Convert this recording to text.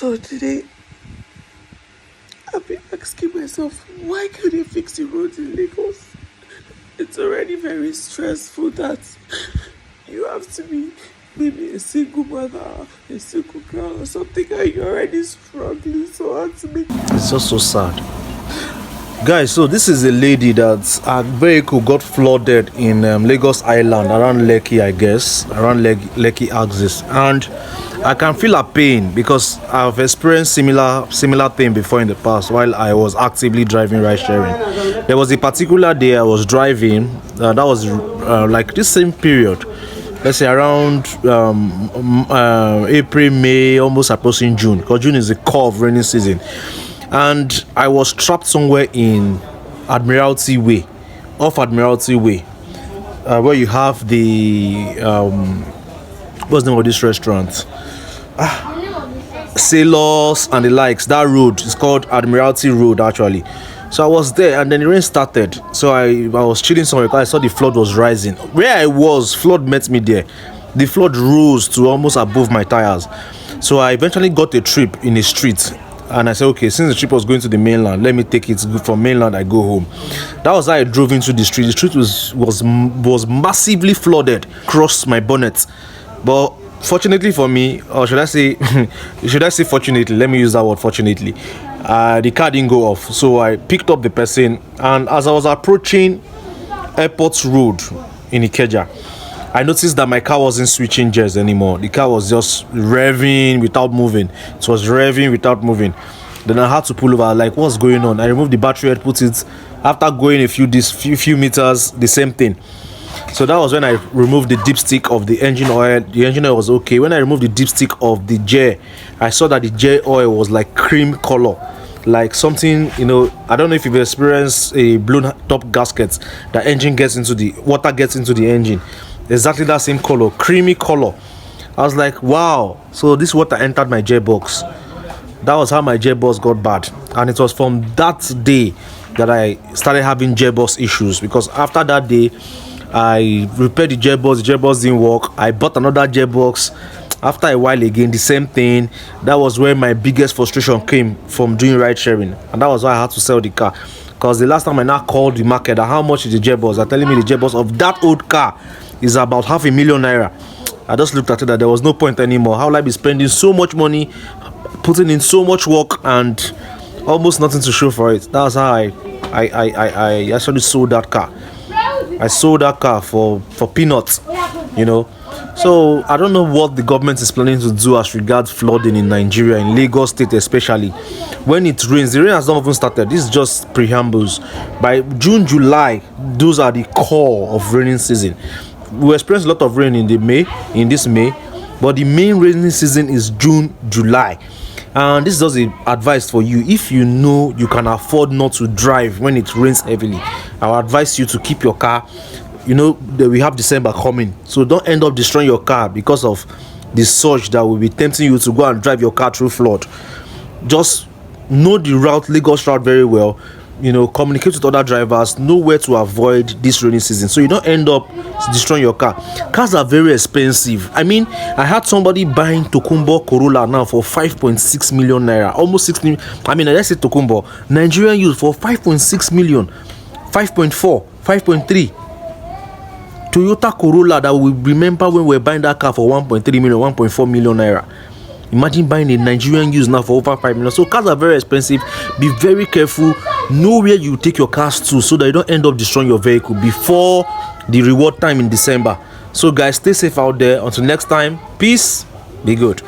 So today, I've been asking myself, why can't they fix the roads in Lagos? It's already very stressful that you have to be maybe a single mother, a single girl or something, and you're already struggling so hard to make. It's just so sad. Guys, so this is a lady that her vehicle got flooded in Lagos Island, around Lekki, I guess, around Lekki axis. And I can feel her pain because I've experienced similar thing before in the past while I was actively driving ride sharing. There was a particular day I was driving, that was like this same period, let's say around April, May, almost approaching June, because June is the core of rainy season. And I was trapped somewhere in Admiralty Way, off Admiralty Way, where you have the what's the name of this restaurant? Sailors and the likes. That road is called Admiralty Road actually. So I was there, and then the rain started. So I was chilling somewhere because I saw the flood was rising. Where I was, flood met me there. The flood rose to almost above my tires. So I eventually got a trip in a street. And I said, okay, since the trip was going to the mainland, let me take it from mainland. I go home. That was how I drove into the street. The street was massively flooded, crossed my bonnet. But fortunately for me, or should I say fortunately? Let me use that word, fortunately. The car didn't go off, so I picked up the person, and as I was approaching Airport Road in Ikeja, I noticed that my car wasn't switching gears anymore. The car was just revving without moving. It was revving without moving. Then I had to pull over. Like, what's going on? I removed the battery and put it. After going a few meters, the same thing. So that was when I removed the dipstick of the engine oil. The engine oil was okay. When I removed the dipstick of the gear, I saw that the gear oil was like cream color. Like something, I don't know if you've experienced a blown top gasket. The engine gets into the water gets into the engine. Exactly that same color, creamy color. I was like, wow. So this water entered my gearbox. That was how my gearbox got bad. And it was from that day that I started having gearbox issues, because after that day I repaired the gearbox didn't work. I bought another gearbox. After a while again, the same thing. That was where my biggest frustration came from doing ride sharing, and that was why I had to sell the car. Because the last time I now called the market, how much is the gearbox? They're telling me the gearbox of that old car is about 500,000 naira. I just looked at it that there was no point anymore. How will I be spending so much money, putting in so much work, and almost nothing to show for it? That's how I actually sold that car. I sold that car for peanuts, So I don't know what the government is planning to do as regards flooding in Nigeria, in Lagos State especially. When it rains, the rain has not even started. This is just preambles. By June, July, those are the core of raining season. We experience a lot of rain in this May, but the main rainy season is June, July. And this is just the advice for you. If you know you can afford not to drive when it rains heavily, I would advise you to keep your car. That we have December coming, so don't end up destroying your car because of the surge that will be tempting you to go and drive your car through flood. Just know the Lagos route very well. Communicate with other drivers, know where to avoid this rainy season, so you don't end up destroying your car. Cars are very expensive. I had somebody buying Tokunbo Corolla now for 5.6 million naira, almost 6 million. Let's say Tokunbo Nigerian use for 5.6 million, 5.4, 5.3. Toyota Corolla that we remember when we were buying that car for 1.3 million, 1.4 million naira. Imagine buying a Nigerian use now for over 5 million. So cars are very expensive. Be very careful. Know where you take your cars to, so that you don't end up destroying your vehicle before the reward time in December. So guys, stay safe out there. Until next time, peace. Be good.